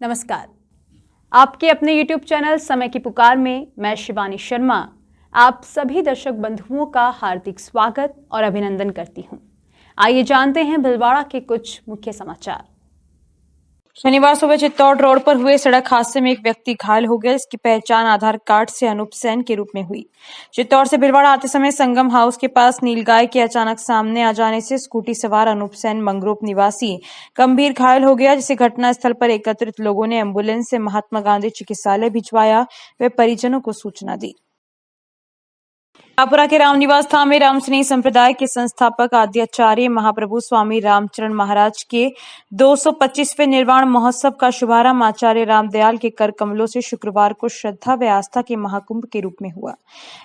नमस्कार। आपके अपने YouTube चैनल समय की पुकार में मैं शिवानी शर्मा आप सभी दर्शक बंधुओं का हार्दिक स्वागत और अभिनंदन करती हूं। आइए जानते हैं भीलवाड़ा के कुछ मुख्य समाचार। शनिवार सुबह चित्तौड़ रोड पर हुए सड़क हादसे में एक व्यक्ति घायल हो गया, जिसकी पहचान आधार कार्ड से अनूप सेन के रूप में हुई। चित्तौड़ से भीलवाड़ा आते समय संगम हाउस के पास नीलगाय के अचानक सामने आ जाने से स्कूटी सवार अनूप सेन मंगरोप निवासी गंभीर घायल हो गया, जिसे घटनास्थल पर एकत्रित लोगों ने एम्बुलेंस से महात्मा गांधी चिकित्सालय भिजवाया व परिजनों को सूचना दी। शाहपुरा के रामनिवास धाम में रामस्नेही संप्रदाय के संस्थापक आद्याचार्य महाप्रभु स्वामी रामचरण महाराज के 225वें निर्वाण महोत्सव का शुभारंभ आचार्य रामदयाल के कर कमलों से शुक्रवार को श्रद्धा व आस्था के महाकुंभ के रूप में हुआ।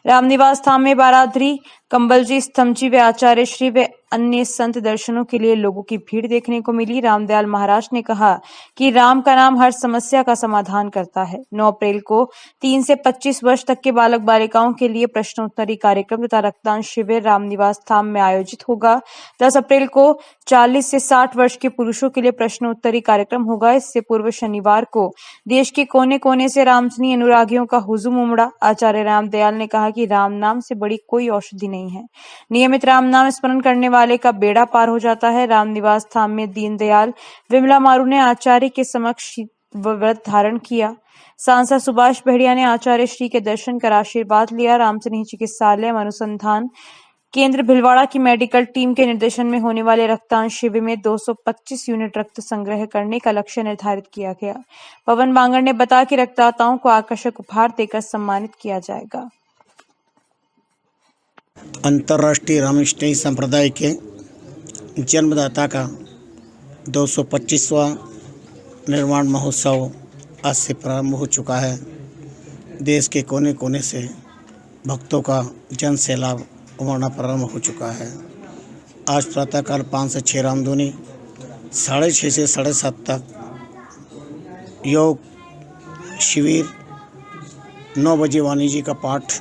रामनिवास धाम में बारादरी, कंबलजी, स्तंभजी व आचार्य श्री व अन्य संत दर्शनों के लिए लोगों की भीड़ देखने को मिली। रामदयाल महाराज ने कहा कि राम का नाम हर समस्या का समाधान करता है। 9 अप्रैल को 3 से 25 वर्ष तक के बालक बालिकाओं के लिए प्रश्नोत्तरी कार्यक्रम तथा रक्तदान शिविर रामनिवास धाम में आयोजित होगा। 10 अप्रैल को 40 से 60 वर्ष के पुरुषों के लिए प्रश्नोत्तरी कार्यक्रम होगा। इससे पूर्व शनिवार को देश के कोने कोने से रामस्नेही अनुरागियों का हुजूम उमड़ा। आचार्य रामदयाल ने कहा कि राम नाम से बड़ी कोई औषधि नहीं है। नियमित राम नाम स्मरण करने वाले का बेड़ा पार हो जाता है। रामनिवास धाम में दीनदयाल विमला मारू ने आचार्य के समक्ष व्रत धारण किया। सांसद सुभाष बहेड़िया ने आचार्य श्री के दर्शन कर आशीर्वाद लिया। रामस्नेही चिकित्सालय अनुसंधान केंद्र भीलवाड़ा की मेडिकल टीम के निर्देशन में होने वाले रक्तदान शिविर में 225 यूनिट रक्त संग्रह करने का लक्ष्य निर्धारित किया गया। पवन बांगर ने बताया कि रक्तदाताओं को आकर्षक उपहार देकर सम्मानित किया जाएगा। अंतर्राष्ट्रीय रामस्नेही संप्रदाय के जन्मदाता का 225वां निर्वाण महोत्सव आज से प्रारंभ हो चुका है। देश के कोने कोने से भक्तों का जन सैलाब उमड़ना प्रारंभ हो चुका है। आज प्रातःकाल 5 से 6 रामधुनी, 6:30 से 7:30 तक योग शिविर, 9 बजे वाणी जी का पाठ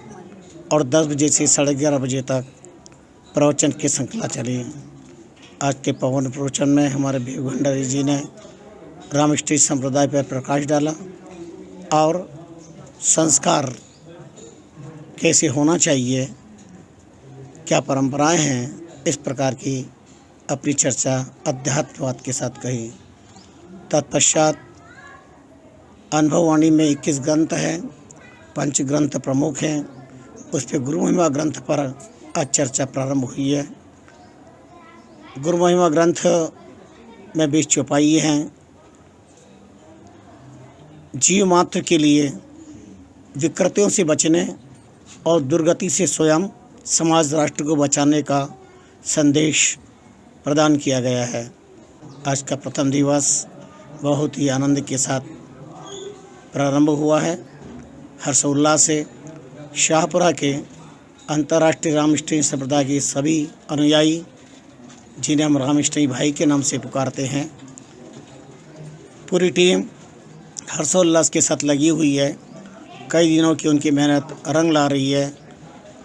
और 10 बजे से 11:30 बजे तक प्रवचन की श्रृंखला चली। आज के पवन प्रवचन में हमारे भिव भंडारी जी ने रामस्नेही संप्रदाय पर प्रकाश डाला और संस्कार कैसे होना चाहिए, क्या परंपराएं हैं, इस प्रकार की अपनी चर्चा अध्यात्मवाद के साथ कही। तत्पश्चात अनुभववाणी में 21 ग्रंथ हैं, 5 ग्रंथ प्रमुख हैं। उस पर गुरु महिमा ग्रंथ पर आज चर्चा प्रारंभ हुई है। गुरु महिमा ग्रंथ में 20 चौपाई हैं। जीव मात्र के लिए विकृतियों से बचने और दुर्गति से स्वयं समाज राष्ट्र को बचाने का संदेश प्रदान किया गया है। आज का प्रथम दिवस बहुत ही आनंद के साथ प्रारंभ हुआ है। हर्षोल्लास से शाहपुरा के अंतर्राष्ट्रीय रामस्नेही संप्रदाय के सभी अनुयायी, जिन्हें हम रामस्नेही भाई के नाम से पुकारते हैं, पूरी टीम हर्षोल्लास के साथ लगी हुई है। कई दिनों की उनकी मेहनत रंग ला रही है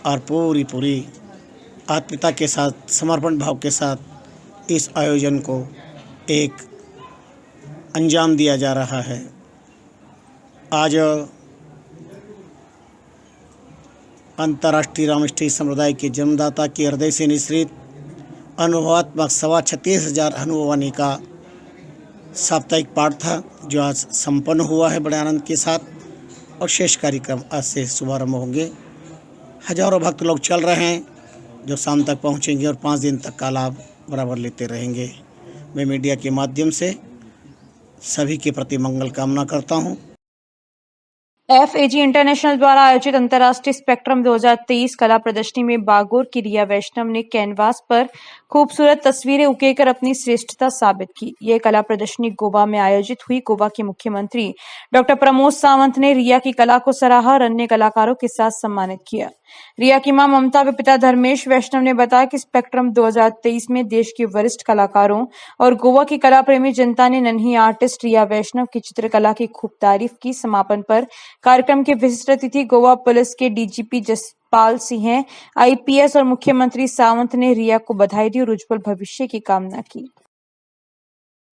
और पूरी आत्मीयता के साथ, समर्पण भाव के साथ इस आयोजन को एक अंजाम दिया जा रहा है। आज अंतर्राष्ट्रीय रामस्नेही संप्रदाय के जन्मदाता के हृदय से निश्रित अनुभवात्मक 36,500 अनुभववाणी का साप्ताहिक पाठ था, जो आज संपन्न हुआ है बड़े आनंद के साथ। और शेष कार्यक्रम आज से शुभारंभ होंगे। हजारों भक्त लोग चल रहे हैं जो शाम तक पहुंचेंगे और 5 दिन तक का लाभ बराबर लेते रहेंगे। मैं मीडिया के माध्यम से सभी के प्रति मंगल कामना करता हूं। FAG इंटरनेशनल द्वारा आयोजित अंतर्राष्ट्रीय स्पेक्ट्रम 2023 कला प्रदर्शनी में बागोर की रिया वैष्णव ने कैनवास पर खूबसूरत तस्वीरें उकेरकर अपनी श्रेष्ठता साबित की। यह कला प्रदर्शनी गोवा में आयोजित हुई। गोवा के मुख्यमंत्री डॉक्टर प्रमोद सावंत ने रिया की कला को सराहा और अन्य कलाकारों के साथ सम्मानित किया। रिया की मां ममता व पिता धर्मेश वैष्णव ने बताया कि स्पेक्ट्रम 2023 में देश के वरिष्ठ कलाकारों और गोवा की कला प्रेमी जनता ने नन्ही आर्टिस्ट रिया वैष्णव की चित्रकला की खूब तारीफ की। समापन पर कार्यक्रम के विशिष्ट अतिथि गोवा पुलिस के DGP जसपाल सिंह, IPS और मुख्यमंत्री सावंत ने रिया को बधाई दी और उज्जवल भविष्य की कामना की।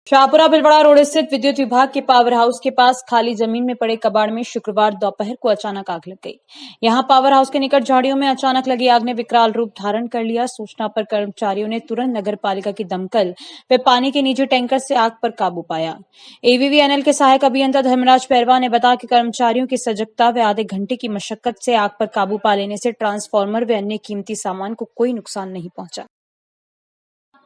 शाहपुरा भिलवाड़ा रोड स्थित विद्युत विभाग के पावर हाउस के पास खाली जमीन में पड़े कबाड़ में शुक्रवार दोपहर को अचानक आग लग गई। यहां पावर हाउस के निकट झाड़ियों में अचानक लगी आग ने विकराल रूप धारण कर लिया। सूचना पर कर्मचारियों ने तुरंत नगर पालिका की दमकल व पानी के निजी टैंकर से आग पर काबू पाया। एवीवीएनएल के सहायक अभियंता धर्मराज पैरवा ने बताया कि कर्मचारियों की सजगता व आधे घंटे की मशक्कत से आग पर काबू पा लेने से ट्रांसफार्मर व अन्य कीमती सामान को कोई नुकसान नहीं पहुंचा।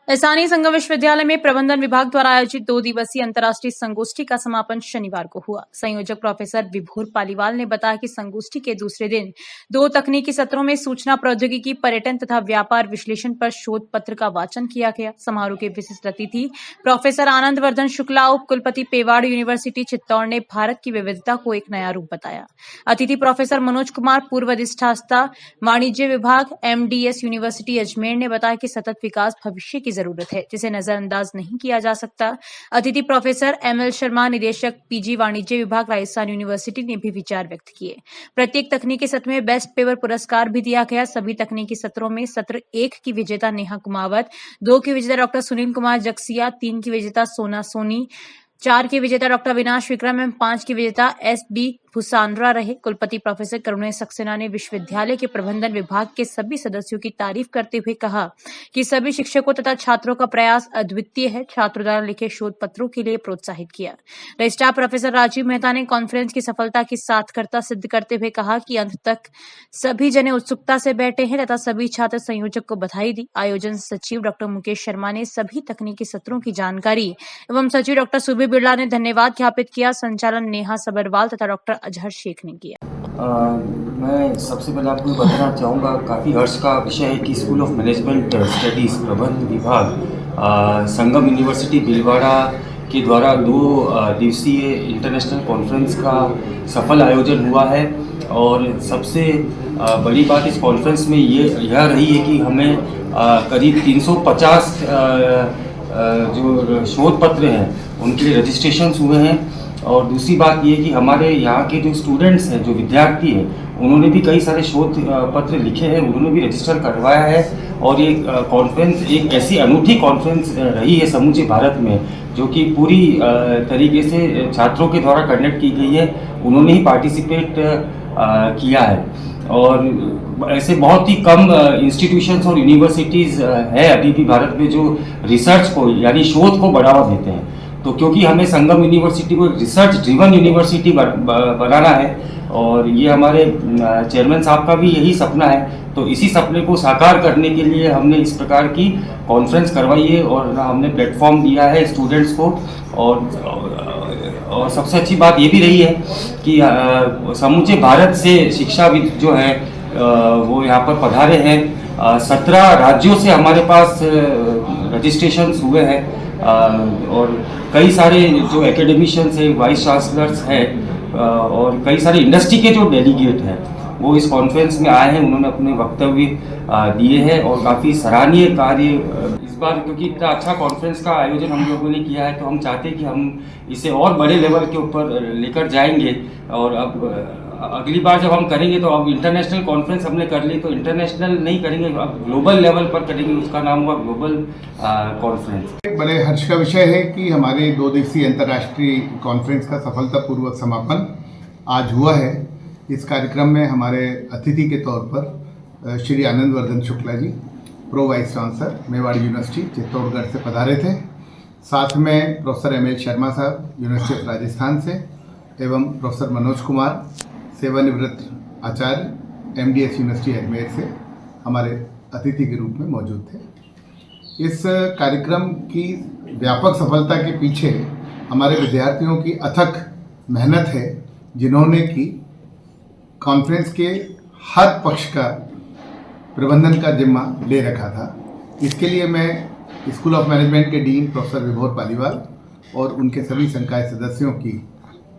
स्थानीय संगम विश्वविद्यालय में प्रबंधन विभाग द्वारा आयोजित 2 दिवसीय अंतर्राष्ट्रीय संगोष्ठी का समापन शनिवार को हुआ। संयोजक प्रोफेसर विभोर पालीवाल ने बताया कि संगोष्ठी के दूसरे दिन 2 तकनीकी सत्रों में सूचना प्रौद्योगिकी, पर्यटन तथा व्यापार विश्लेषण पर शोध पत्र का वाचन किया गया। समारोह के विशिष्ट अतिथि प्रोफेसर आनंद वर्धन शुक्ला, उप कुलपति पेवाड़ यूनिवर्सिटी चित्तौड़ ने भारत की विविधता को एक नया रूप बताया। अतिथि प्रोफेसर मनोज कुमार, पूर्व अधिष्ठाता वाणिज्य विभाग, MDS यूनिवर्सिटी अजमेर ने बताया कि सतत विकास भविष्य की जरूरत है, जिसे नजरअंदाज नहीं किया जा सकता। अतिथि प्रोफेसर ML शर्मा, निदेशक PG वाणिज्य विभाग, राजस्थान यूनिवर्सिटी ने भी विचार व्यक्त किए। प्रत्येक तकनीकी सत्र में बेस्ट पेपर पुरस्कार भी दिया गया। सभी तकनीकी सत्रों में सत्र 1 की विजेता नेहा कुमावत, 2 की विजेता डॉक्टर सुनील कुमार जक्सिया, 3 की विजेता सोना सोनी, 4 की विजेता डॉक्टर अविनाश विक्रम एवं 5 की विजेता SB भूसानरा रहे। कुलपति प्रोफेसर करुणेय सक्सेना ने विश्वविद्यालय के प्रबंधन विभाग के सभी सदस्यों की तारीफ करते हुए कहा कि सभी शिक्षकों तथा छात्रों का प्रयास अद्वितीय है। छात्रों द्वारा लिखे शोध पत्रों के लिए प्रोत्साहित किया। रजिस्ट्रार प्रोफेसर राजीव मेहता ने कॉन्फ्रेंस की सफलता की सार्थकता सिद्ध करते हुए कहा कि अंत तक सभी जने उत्सुकता से बैठे हैं तथा सभी छात्र संयोजक को बधाई दी। आयोजन सचिव डॉक्टर मुकेश शर्मा ने सभी तकनीकी सत्रों की जानकारी एवं सचिव डॉक्टर सुबीर बिरला ने धन्यवाद ज्ञापित किया। संचालन नेहा सबरवाल तथा डॉक्टर अजहर शेख ने किया। मैं सबसे पहले आपको बताना चाहूँगा, काफ़ी हर्ष का विषय है कि स्कूल ऑफ मैनेजमेंट स्टडीज़ प्रबंध विभाग संगम यूनिवर्सिटी भिलवाड़ा के द्वारा 2 दिवसीय इंटरनेशनल कॉन्फ्रेंस का सफल आयोजन हुआ है। और सबसे बड़ी बात इस कॉन्फ्रेंस में यह रही है कि हमें करीब 350 जो शोध पत्र हैं उनके लिए रजिस्ट्रेशंस हुए हैं। और दूसरी बात ये कि हमारे यहाँ के जो स्टूडेंट्स हैं, जो विद्यार्थी हैं, उन्होंने भी कई सारे शोध पत्र लिखे हैं, उन्होंने भी रजिस्टर करवाया है। और ये कॉन्फ्रेंस एक ऐसी अनूठी कॉन्फ्रेंस रही है समूचे भारत में, जो कि पूरी तरीके से छात्रों के द्वारा कंडक्ट की गई है। उन्होंने ही पार्टिसिपेट किया है। और ऐसे बहुत ही कम इंस्टीट्यूशंस और यूनिवर्सिटीज़ है अभी भी भारत में जो रिसर्च को यानी शोध को बढ़ावा देते हैं। तो क्योंकि हमें संगम यूनिवर्सिटी को एक रिसर्च ड्रिवन यूनिवर्सिटी बनाना है और ये हमारे चेयरमैन साहब का भी यही सपना है, तो इसी सपने को साकार करने के लिए हमने इस प्रकार की कॉन्फ्रेंस करवाई है और हमने प्लेटफॉर्म दिया है स्टूडेंट्स को। और सबसे अच्छी बात ये भी रही है कि समूचे भारत से शिक्षाविद जो है वो यहाँ पर पधारे हैं। 17 राज्यों से हमारे पास रजिस्ट्रेशंस हुए हैं और कई सारे जो एकेडमिशियंस हैं, वाइस चांसलर्स हैं और कई सारे इंडस्ट्री के जो डेलीगेट हैं वो इस कॉन्फ्रेंस में आए हैं। उन्होंने अपने वक्तव्य दिए हैं और काफ़ी सराहनीय कार्य इस बार, क्योंकि इतना अच्छा कॉन्फ्रेंस का आयोजन हम लोगों ने किया है तो हम चाहते हैं कि हम इसे और बड़े लेवल के ऊपर लेकर जाएंगे। और अब अगली बार जब हम करेंगे तो अब इंटरनेशनल कॉन्फ्रेंस हमने कर ली, तो इंटरनेशनल नहीं करेंगे, अब ग्लोबल लेवल पर करेंगे। उसका नाम हुआ ग्लोबल कॉन्फ्रेंस। बड़े हर्ष का विषय है कि हमारे 2 दिवसीय अंतर्राष्ट्रीय कॉन्फ्रेंस का सफलतापूर्वक समापन आज हुआ है। इस कार्यक्रम में हमारे अतिथि के तौर पर Shri Anand Vardhan Shukla ji, pro vice chancellor Mewar university Chittorgarh से पधारे थे। साथ में प्रोफेसर ML शर्मा साहब यूनिवर्सिटी ऑफ राजस्थान से एवं प्रोफेसर मनोज कुमार, सेवानिवृत्त आचार्य MDS यूनिवर्सिटी अजमेर से हमारे अतिथि के रूप में मौजूद थे। इस कार्यक्रम की व्यापक सफलता के पीछे हमारे विद्यार्थियों की अथक मेहनत है, जिन्होंने कि कॉन्फ्रेंस के हर पक्ष का प्रबंधन का जिम्मा ले रखा था। इसके लिए मैं स्कूल ऑफ मैनेजमेंट के डीन प्रोफेसर विभोर पालीवाल और उनके सभी संकाय सदस्यों की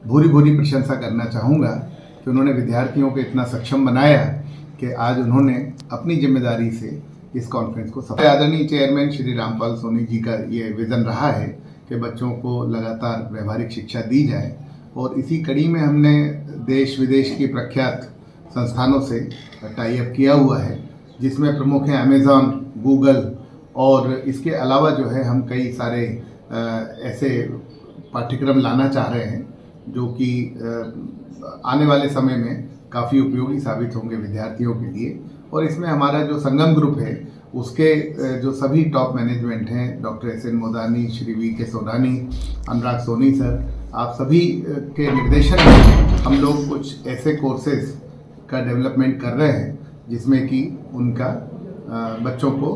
भूरी प्रशंसा करना चाहूँगा कि उन्होंने विद्यार्थियों को इतना सक्षम बनाया कि आज उन्होंने अपनी जिम्मेदारी से इस कॉन्फ्रेंस को सफल। आदरणीय चेयरमैन श्री रामपाल सोनी जी का ये विज़न रहा है कि बच्चों को लगातार व्यवहारिक शिक्षा दी जाए और इसी कड़ी में हमने देश विदेश की प्रख्यात संस्थानों से टाई अप किया हुआ है, जिसमें प्रमुख हैं अमेज़ॉन, गूगल और इसके अलावा जो है हम कई सारे ऐसे पाठ्यक्रम लाना चाह रहे हैं जो कि आने वाले समय में काफ़ी उपयोगी साबित होंगे विद्यार्थियों के लिए। और इसमें हमारा जो संगम ग्रुप है उसके जो सभी टॉप मैनेजमेंट हैं, doctor S N. Modani, Shri V K. Sonani, Anurag Soni sir, आप सभी के निर्देशन में हम लोग कुछ ऐसे कोर्सेज का डेवलपमेंट कर रहे हैं जिसमें कि उनका बच्चों को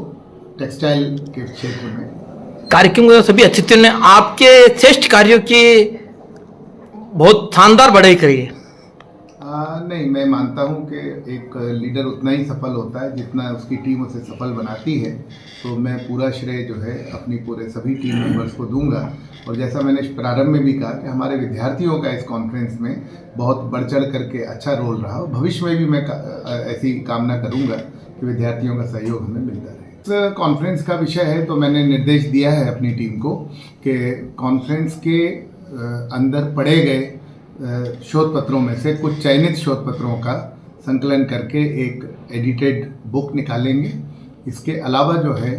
टेक्सटाइल के क्षेत्र में कार्यक्रम के सभी अतिथियों ने आपके श्रेष्ठ कार्यों की बहुत शानदार बढ़ाई करी है। नहीं, मैं मानता हूं कि एक लीडर उतना ही सफल होता है जितना उसकी टीम उसे सफल बनाती है। तो मैं पूरा श्रेय जो है अपनी पूरे सभी टीम मेंबर्स को दूंगा। और जैसा मैंने प्रारंभ में भी कहा कि हमारे विद्यार्थियों का इस कॉन्फ्रेंस में बहुत बढ़ चढ़ करके अच्छा रोल रहा और भविष्य में भी मैं ऐसी कामना करूंगा कि विद्यार्थियों का सहयोग हमें मिलता रहे। इस कॉन्फ्रेंस का विषय है तो मैंने निर्देश दिया है अपनी टीम को कि कॉन्फ्रेंस के अंदर पढ़े गए शोध पत्रों में से कुछ चयनित शोध पत्रों का संकलन करके एक एडिटेड बुक निकालेंगे। इसके अलावा जो है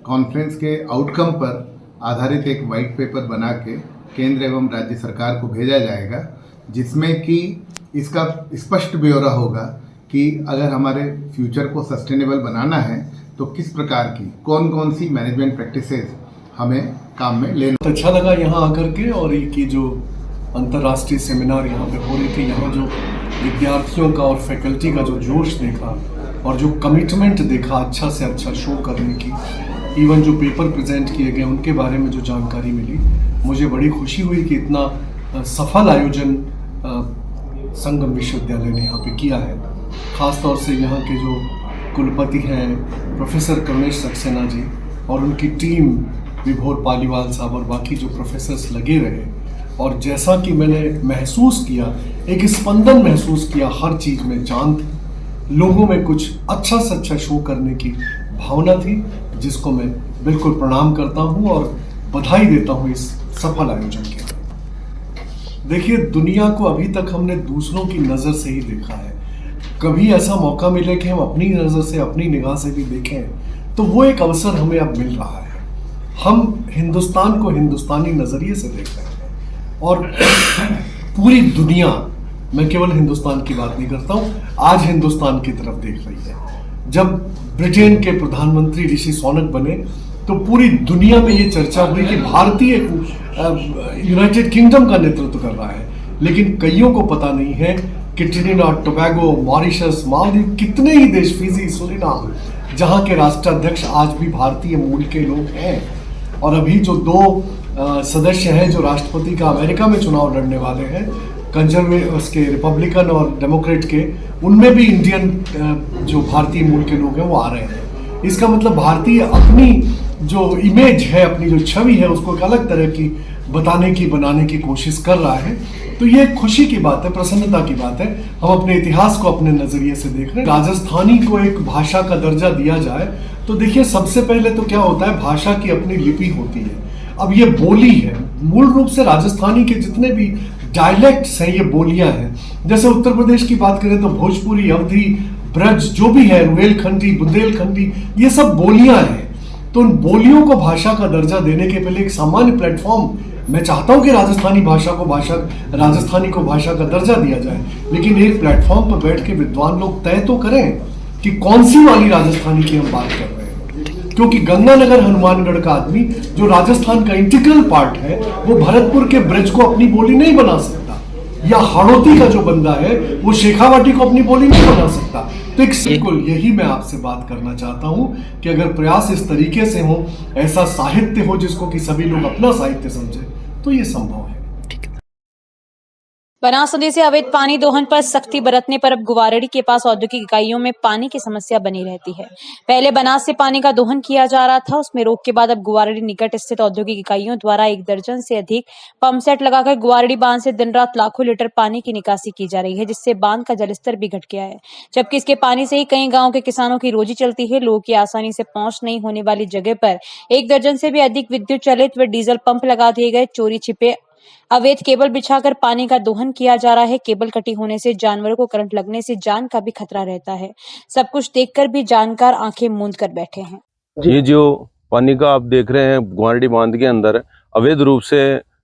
कॉन्फ्रेंस के आउटकम पर आधारित एक वाइट पेपर बना के केंद्र एवं राज्य सरकार को भेजा जाएगा, जिसमें कि इसका स्पष्ट ब्यौरा होगा कि अगर हमारे फ्यूचर को सस्टेनेबल बनाना है तो किस प्रकार की कौन कौन सी मैनेजमेंट प्रैक्टिसेस हमें काम में लेना। अच्छा लगा यहाँ आकर के, और ये जो अंतर्राष्ट्रीय सेमिनार यहाँ पे हो रही थी, यहाँ जो विद्यार्थियों का और फैकल्टी का जो जोश देखा और जो कमिटमेंट देखा अच्छा से अच्छा शो करने की, इवन जो पेपर प्रेजेंट किए गए उनके बारे में जो जानकारी मिली, मुझे बड़ी खुशी हुई कि इतना सफल आयोजन संगम विश्वविद्यालय ने यहाँ पे किया है। ख़ास तौर से यहाँ के जो कुलपति हैं प्रोफेसर कमलेश सक्सेना जी और उनकी टीम, विभोर पालीवाल साहब और बाकी जो प्रोफेसर्स लगे रहे, और जैसा कि मैंने महसूस किया, एक स्पंदन महसूस किया हर चीज़ में, जान थी लोगों में, कुछ अच्छा से अच्छा शो करने की भावना थी, जिसको मैं बिल्कुल प्रणाम करता हूं और बधाई देता हूं इस सफल आयोजन के लिए। देखिए, दुनिया को अभी तक हमने दूसरों की नज़र से ही देखा है। कभी ऐसा मौका मिले कि हम अपनी नज़र से, अपनी निगाह से भी देखें तो वो एक अवसर हमें अब मिल रहा है। हम हिंदुस्तान को हिंदुस्तानी नज़रिए से देख रहे हैं और पूरी दुनिया, मैं केवल हिंदुस्तान की बात नहीं करता हूँ, आज हिंदुस्तान की तरफ देख रही है। जब ब्रिटेन के प्रधानमंत्री ऋषि सुनक बने तो पूरी दुनिया में ये चर्चा हुई कि भारतीय यूनाइटेड किंगडम का नेतृत्व कर रहा है, लेकिन कईयों को पता नहीं है कि ट्रिनिडाद, टोबैगो, मॉरिशस, मालदीव, कितने ही देश, फिजी, सूरीनाम, जहाँ के राष्ट्राध्यक्ष आज भी भारतीय मूल के लोग हैं। और अभी जो दो सदस्य हैं जो राष्ट्रपति का अमेरिका में चुनाव लड़ने वाले हैं, कंजर्वेटिव्स के, रिपब्लिकन और डेमोक्रेट के, उनमें भी इंडियन जो भारतीय मूल के लोग हैं वो आ रहे हैं। इसका मतलब भारतीय अपनी जो इमेज है, अपनी जो छवि है, उसको एक अलग तरह की बनाने की कोशिश कर रहा है। तो ये खुशी की बात है, प्रसन्नता की बात है। हम अपने इतिहास को अपने नजरिए से देख रहे हैं। राजस्थानी को एक भाषा का दर्जा दिया जाए तो देखिए, सबसे पहले तो क्या होता है, भाषा की अपनी लिपि होती है। अब ये बोली है, मूल रूप से राजस्थानी के जितने भी डायलेक्ट्स हैं ये बोलियां हैं। जैसे उत्तर प्रदेश की बात करें तो भोजपुरी, अवधी, ब्रज, जो भी है, रुहेलखंडी, बुंदेलखंडी, ये सब बोलियां हैं। तो उन बोलियों को भाषा का दर्जा देने के पहले एक सामान्य प्लेटफॉर्म, मैं चाहता हूं कि राजस्थानी को भाषा का दर्जा दिया जाए, लेकिन एक प्लेटफॉर्म पर बैठ के विद्वान लोग तय तो करें कि कौन सी वाली राजस्थानी की हम बात कर रहे हैं। क्योंकि गंगानगर हनुमानगढ़ का आदमी जो राजस्थान का इंटीग्रल पार्ट है, वो भरतपुर के ब्रज को अपनी बोली नहीं बना सकता, या हाड़ौती का जो बंदा है वो शेखावाटी को अपनी बोली नहीं बना सकता। तो एक बिल्कुल यही मैं आपसे बात करना चाहता हूं कि अगर प्रयास इस तरीके से हो, ऐसा साहित्य हो जिसको कि सभी लोग अपना साहित्य समझे, तो ये संभव है। बनासनदी से अवैध पानी दोहन पर सख्ती बरतने पर अब गुवारड़ी के पास औद्योगिक इकाइयों में पानी की समस्या बनी रहती है। पहले बनास से पानी का दोहन किया जा रहा था, उसमें रोक के बाद अब गुवारड़ी निकट स्थित औद्योगिक इकाइयों द्वारा 1 दर्जन से अधिक पंप सेट लगाकर गुवारड़ी बांध से दिन रात लाखों लीटर पानी की निकासी की जा रही है, जिससे बांध का जलस्तर भी घट गया है। जबकि इसके पानी से ही कई गाँव के किसानों की रोजी चलती है। लोगों की आसानी से पहुंच नहीं होने वाली जगह पर 1 दर्जन से भी अधिक विद्युत चालित व डीजल पंप लगा दिए गए। चोरी छिपे अवैध केबल बिछाकर पानी का दोहन किया जा रहा है। केबल कटी होने से जानवरों को करंट लगने से जान का भी खतरा रहता है। सब कुछ देखकर भी जानकार आंखें मूंद कर बैठे हैं। ये जो पानी का आप देख रहे हैं गुवारड़ी बांध के अंदर अवैध रूप से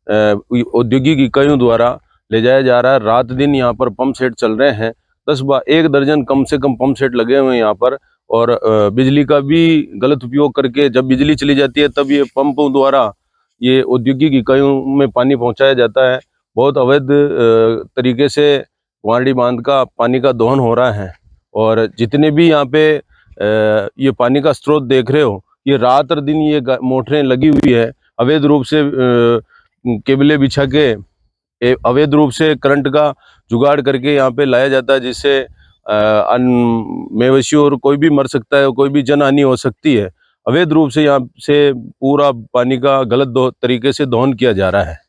औद्योगिक इकाइयों द्वारा ले जाया जा रहा है। रात दिन यहाँ पर पंप सेट चल रहे हैं, 1 दर्जन कम से कम पंप सेट लगे हुए हैं यहाँ पर। और बिजली का भी गलत उपयोग करके जब बिजली चली जाती है तब ये पंपों द्वारा ये औद्योगिक इकाइयों में पानी पहुंचाया जाता है। बहुत अवैध तरीके से वारडी बांध का पानी का दोहन हो रहा है। और जितने भी यहाँ पे ये पानी का स्रोत देख रहे हो, ये रात और दिन ये मोटरें लगी हुई है। अवैध रूप से केबलें बिछा के अवैध रूप से करंट का जुगाड़ करके यहाँ पे लाया जाता है, जिससे मवेशी और कोई भी मर सकता है, कोई भी जनहानि हो सकती है। अवैध रूप से यहाँ से पूरा पानी का गलत तरीके से दोहन किया जा रहा है।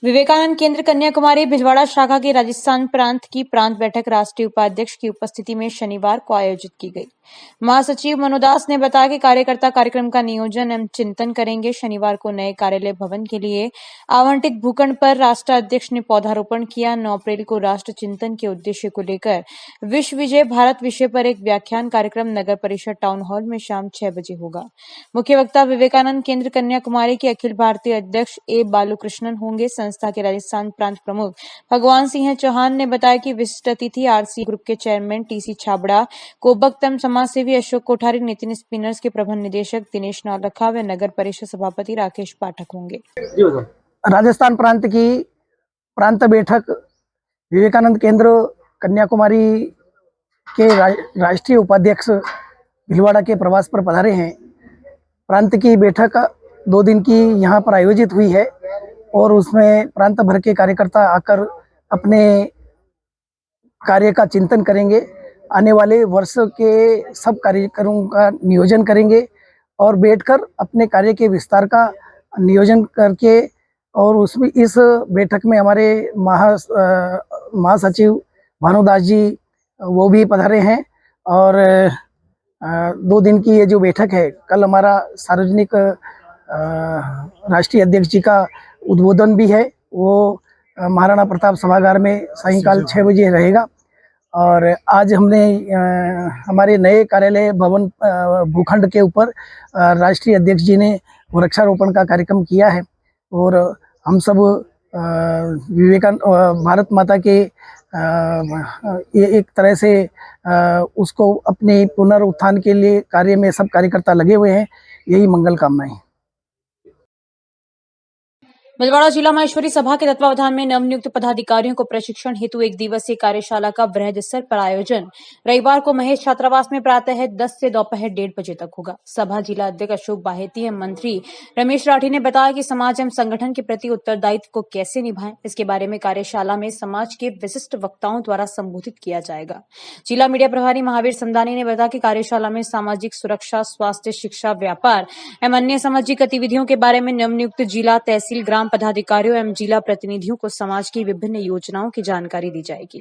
विवेकानंद केंद्र कन्याकुमारी भिलवाड़ा शाखा की राजस्थान प्रांत की प्रांत बैठक राष्ट्रीय उपाध्यक्ष की उपस्थिति में शनिवार को आयोजित की गई। महासचिव मनोदास ने बताया कि कार्यकर्ता कार्यक्रम का नियोजन एवं चिंतन करेंगे। शनिवार को नए कार्यालय भवन के लिए आवंटित भूखंड पर राष्ट्राध्यक्ष ने पौधारोपण किया। 9 अप्रैल को राष्ट्र चिंतन के उद्देश्य को लेकर विश्व विजय भारत विषय पर एक व्याख्यान कार्यक्रम नगर परिषद टाउन हॉल में शाम 6 बजे होगा। मुख्य वक्ता विवेकानंद केंद्र कन्याकुमारी के अखिल भारतीय अध्यक्ष ए बालकृष्णन होंगे। संस्था के राजस्थान प्रांत प्रमुख भगवान सिंह चौहान ने बताया कि विशिष्ट अतिथि आरसी ग्रुप के चेयरमैन टीसी छाबड़ा, कोबकतम समाज सेवी अशोक कोठारी, नितिन स्पिनर्स के प्रबंध निदेशक दिनेश नौलखा व नगर परिषद सभापति राकेश पाठक होंगे। राजस्थान प्रांत की प्रांत बैठक विवेकानंद केंद्र कन्याकुमारी के राष्ट्रीय उपाध्यक्ष भिलवाड़ा के प्रवास पर पधारे हैं। प्रांत की बैठक 2 दिन की यहाँ पर आयोजित हुई है और उसमें प्रांत भर के कार्यकर्ता आकर अपने कार्य का चिंतन करेंगे। आने वाले वर्ष के सब कार्यक्रमों का नियोजन करेंगे और बैठकर अपने कार्य के विस्तार का नियोजन करके, और उसमें इस बैठक में हमारे महासचिव भानुदास जी वो भी पधारे हैं। और 2 दिन की ये जो बैठक है, कल हमारा सार्वजनिक राष्ट्रीय अध्यक्ष जी का उद्बोधन भी है, वो महाराणा प्रताप सभागार में सायंकाल 6 बजे रहेगा। और आज हमने हमारे नए कार्यालय भवन भूखंड के ऊपर राष्ट्रीय अध्यक्ष जी ने वृक्षारोपण का कार्यक्रम किया है और हम सब भारत माता के एक तरह से उसको अपने पुनरुत्थान के लिए कार्य में सब कार्यकर्ता लगे हुए हैं। यही मंगल कामनाएं। भिलवाड़ा जिला माहेश्वरी सभा के तत्वावधान में नवनियुक्त पदाधिकारियों को प्रशिक्षण हेतु 1 दिवसीय कार्यशाला का वृहद स्तर पर आयोजन रविवार को महेश छात्रावास में प्रातः 10 से दोपहर 1:30 बजे तक होगा। सभा जिला अध्यक्ष अशोक बाहेती एवं मंत्री रमेश राठी ने बताया कि समाज एवं संगठन के प्रति उत्तरदायित्व को कैसे निभाएं, इसके बारे में कार्यशाला में समाज के विशिष्ट वक्ताओं द्वारा संबोधित किया जाएगा। जिला मीडिया प्रभारी महावीर समदानी ने बताया कि कार्यशाला में सामाजिक सुरक्षा, स्वास्थ्य, शिक्षा, व्यापार एवं अन्य सामाजिक गतिविधियों के बारे में नवनियुक्त जिला, तहसील, ग्राम पदाधिकारियों एवं जिला प्रतिनिधियों को समाज की विभिन्न योजनाओं की जानकारी दी जाएगी।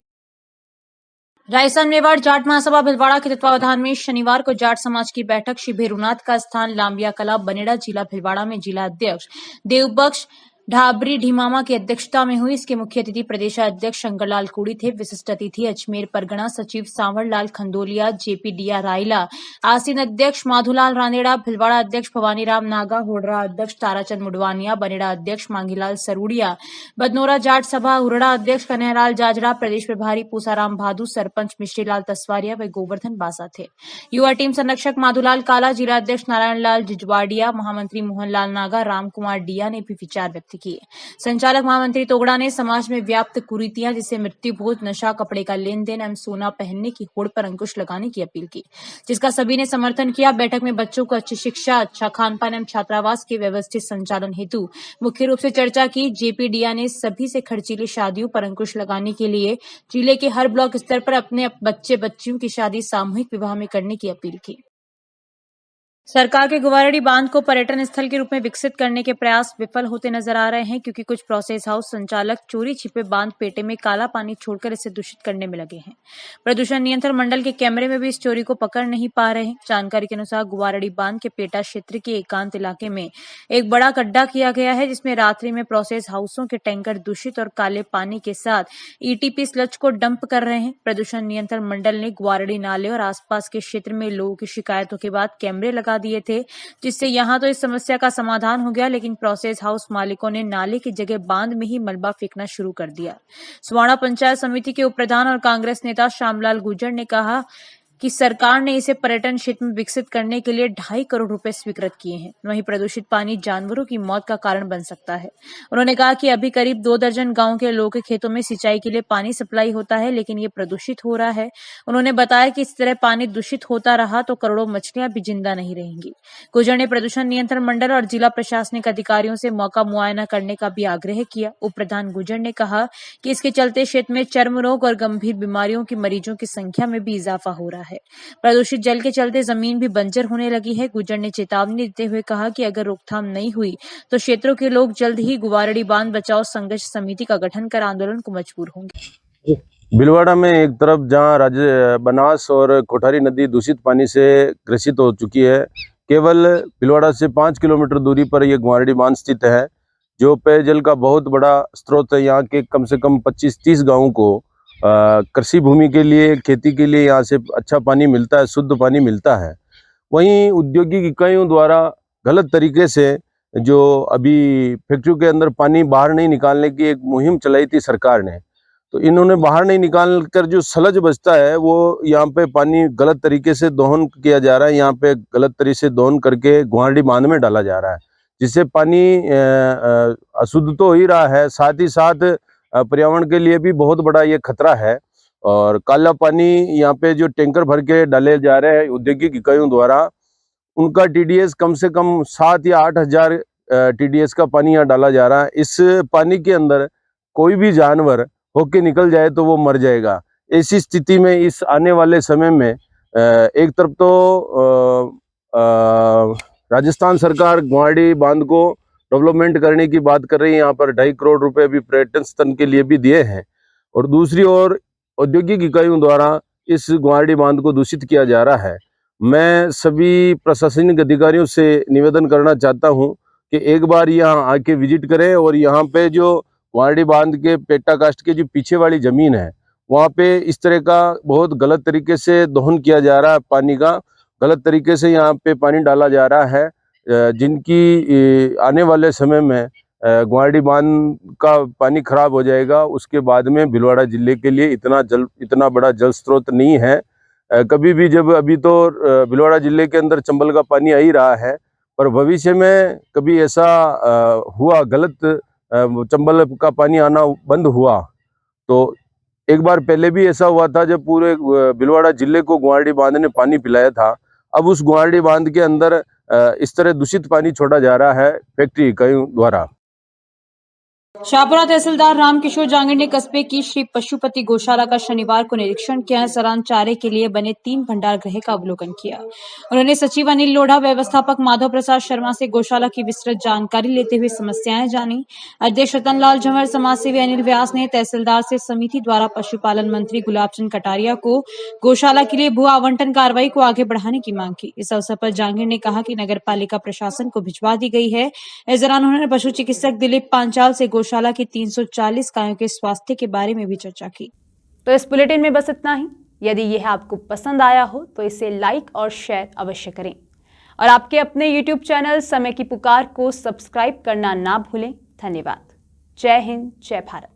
राजस्थान मेवाड़ जाट महासभा भिलवाड़ा के तत्वावधान में शनिवार को जाट समाज की बैठक श्री भेरुनाथ का स्थान लांबिया कला, बनेड़ा, जिला भिलवाड़ा में जिला अध्यक्ष देवबख्श ढाबरी ढीमामा की अध्यक्षता में हुई। इसके मुख्य अतिथि प्रदेशाध्यक्ष शंकरलाल कुड़ी थे। विशिष्ट अतिथि अजमेर परगना सचिव सांवरलाल खंदोलिया, जेपी डिया रायला, आसीन अध्यक्ष माधुलाल रानेड़ा, भिलवाड़ा अध्यक्ष भवानी राम नागा, होडरा अध्यक्ष ताराचंद मुडवानिया, बनेड़ा अध्यक्ष मांगीलाल सरूड़िया, बदनोरा जाट सभा हुरड़ा अध्यक्ष कन्हैयालाल जाजरा, प्रदेश प्रभारी पूसाराम भादू, सरपंच मिश्रीलाल तस्वारिया व गोवर्धन बासा थे। युवा टीम संरक्षक माधुलाल काला, जिला अध्यक्ष नारायण लाल जिजवाड़िया, महामंत्री मोहनलाल नागा, राम कुमार डिया ने भी विचार व्यक्त किए। संचालक महामंत्री तोगड़ा ने समाज में व्याप्त कुरीतियां जैसे मृत्यु भोज, नशा, कपड़े का लेन देन एवं सोना पहनने की होड़ पर अंकुश लगाने की अपील की, जिसका सभी ने समर्थन किया। बैठक में बच्चों को अच्छी शिक्षा, अच्छा खान पान एवं छात्रावास के व्यवस्थित संचालन हेतु मुख्य रूप से चर्चा की। जेपी डिया ने सभी से खर्चीली शादियों पर अंकुश लगाने के लिए जिले के हर ब्लॉक स्तर पर अपने बच्चे बच्चियों की शादी सामूहिक विवाह में करने की अपील की। सरकार के गुवारडी बांध को पर्यटन स्थल के रूप में विकसित करने के प्रयास विफल होते नजर आ रहे हैं, क्योंकि कुछ प्रोसेस हाउस संचालक चोरी छिपे बांध पेटे में काला पानी छोड़कर इसे दूषित करने में लगे हैं। प्रदूषण नियंत्रण मंडल के कैमरे में भी इस चोरी को पकड़ नहीं पा रहे हैं। जानकारी के अनुसार गुवारडी बांध के पेटा क्षेत्र के एकांत इलाके में एक बड़ा गड्ढा किया गया है, जिसमें रात्रि में प्रोसेस हाउसों के टैंकर दूषित और काले पानी के साथ ईटीपी स्लज को डंप कर रहे हैं। प्रदूषण नियंत्रण मंडल ने गुवारडी नाले और आसपास के क्षेत्र में लोगों की शिकायतों के बाद कैमरे लगा हटा दिए थे, जिससे यहां तो इस समस्या का समाधान हो गया, लेकिन प्रोसेस हाउस मालिकों ने नाले की जगह बांध में ही मलबा फेंकना शुरू कर दिया। स्वाणा पंचायत समिति के उप प्रधान और कांग्रेस नेता श्यामलाल गुर्जर ने कहा कि सरकार ने इसे पर्यटन क्षेत्र में विकसित करने के लिए 2.5 करोड़ रुपए स्वीकृत किए हैं। वहीं प्रदूषित पानी जानवरों की मौत का कारण बन सकता है। उन्होंने कहा कि अभी करीब 2 दर्जन गांव के लोगों के खेतों में सिंचाई के लिए पानी सप्लाई होता है, लेकिन ये प्रदूषित हो रहा है। उन्होंने बताया कि इस तरह पानी दूषित होता रहा तो करोड़ों मछलियां भी जिंदा नहीं रहेंगी। गुर्जर ने प्रदूषण नियंत्रण मंडल और जिला प्रशासनिक अधिकारियों से मौका मुआयना करने का भी आग्रह किया। उप प्रधान गुर्जर ने कहा कि इसके चलते क्षेत्र में चर्म रोग और गंभीर बीमारियों के मरीजों की संख्या में भी इजाफा हो रहा है। प्रदूषित जल के चलते जमीन भी बंजर होने लगी है। गुर्जर ने चेतावनी देते हुए कहा कि अगर रोकथाम नहीं हुई तो क्षेत्रों के लोग जल्द ही गुवारड़ी बांध बचाओ संघर्ष समिति का गठन कर आंदोलन को मजबूर होंगे। भीलवाड़ा में एक तरफ जहां बनास और कोठारी नदी दूषित पानी से ग्रसित हो चुकी है, केवल भीलवाड़ा से 5 किलोमीटर दूरी पर यह गुवारड़ी बांध स्थित है, जो पेयजल का बहुत बड़ा स्रोत है। यहाँ के कम से कम 25-30 गाँवों को कृषि भूमि के लिए, खेती के लिए यहाँ से अच्छा पानी मिलता है, शुद्ध पानी मिलता है। वहीं औद्योगिक इकाइयों द्वारा गलत तरीके से जो अभी फैक्ट्रियों के अंदर पानी बाहर नहीं निकालने की एक मुहिम चलाई थी सरकार ने, तो इन्होंने बाहर नहीं निकाल कर जो सलज बचता है वो यहाँ पे पानी गलत तरीके से दोहन किया जा रहा है। यहाँ पे गलत तरीके से दोहन करके गुवारड़ी बांध में डाला जा रहा है, जिससे पानी अशुद्ध तो हो ही रहा है, साथ ही साथ पर्यावरण के लिए भी बहुत बड़ा ये खतरा है। और काला पानी यहाँ पे जो टैंकर भर के डाले जा रहे हैं औद्योगिक इकाइयों द्वारा, उनका टीडीएस कम से कम 7 या 8 हजार टीडीएस का पानी यहाँ डाला जा रहा है। इस पानी के अंदर कोई भी जानवर होके निकल जाए तो वो मर जाएगा। ऐसी स्थिति में इस आने वाले समय में एक तरफ तो राजस्थान सरकार गुवारड़ी बांध को डेवलपमेंट करने की बात कर रही है, यहाँ पर 2.5 करोड़ रुपए अभी पर्यटन स्थल के लिए भी दिए हैं, और दूसरी ओर औद्योगिक इकाइयों द्वारा इस गुवारड़ी बांध को दूषित किया जा रहा है। मैं सभी प्रशासनिक अधिकारियों से निवेदन करना चाहता हूं कि एक बार यहाँ आके विजिट करें और यहाँ पे जो गुवारड़ी बांध के पेटा कास्ट के जो पीछे वाली जमीन है, वहाँ पे इस तरह का बहुत गलत तरीके से दोहन किया जा रहा है, पानी का गलत तरीके से यहाँ पे पानी डाला जा रहा है, जिनकी आने वाले समय में गुवारड़ी बांध का पानी खराब हो जाएगा। उसके बाद में भीलवाड़ा जिले के लिए इतना बड़ा जल स्रोत नहीं है कभी भी। जब अभी तो भीलवाड़ा जिले के अंदर चंबल का पानी आ ही रहा है, पर भविष्य में कभी ऐसा हुआ गलत चंबल का पानी आना बंद हुआ तो एक बार पहले भी ऐसा हुआ था जब पूरे भीलवाड़ा जिले को गुवारड़ी बांध ने पानी पिलाया था। अब उस गुवारड़ी बांध के अंदर इस तरह दूषित पानी छोड़ा जा रहा है फैक्ट्री इकाइयों द्वारा। शाहपुरा तहसीलदार रामकिशोर जांगिड़ ने कस्बे की श्री पशुपति गौशाला का शनिवार को निरीक्षण किया। सरान चारे के लिए बने 3 भंडार गृह का अवलोकन किया। उन्होंने सचिव अनिल लोढ़ा, व्यवस्थापक माधव प्रसाद शर्मा से गौशाला की विस्तृत जानकारी लेते हुए समस्याएं जानी। अध्यक्ष रतन लाल झंवर, समाजसेवी अनिल व्यास ने तहसीलदार से समिति द्वारा पशुपालन मंत्री गुलाब चंद कटारिया को गौशाला के लिए भू आवंटन कार्रवाई को आगे बढ़ाने की मांग की। इस अवसर पर जांगिड़ ने कहा कि नगर पालिका प्रशासन को भिजवा दी गई है। इस दौरान उन्होंने पशु चिकित्सक दिलीप पांचाल से गौशाला की 340 गायों के स्वास्थ्य के बारे में भी चर्चा की। तो इस बुलेटिन में बस इतना ही। यदि यह आपको पसंद आया हो तो इसे लाइक और शेयर अवश्य करें, और आपके अपने YouTube चैनल समय की पुकार को सब्सक्राइब करना ना भूलें। धन्यवाद। जय हिंद, जय भारत।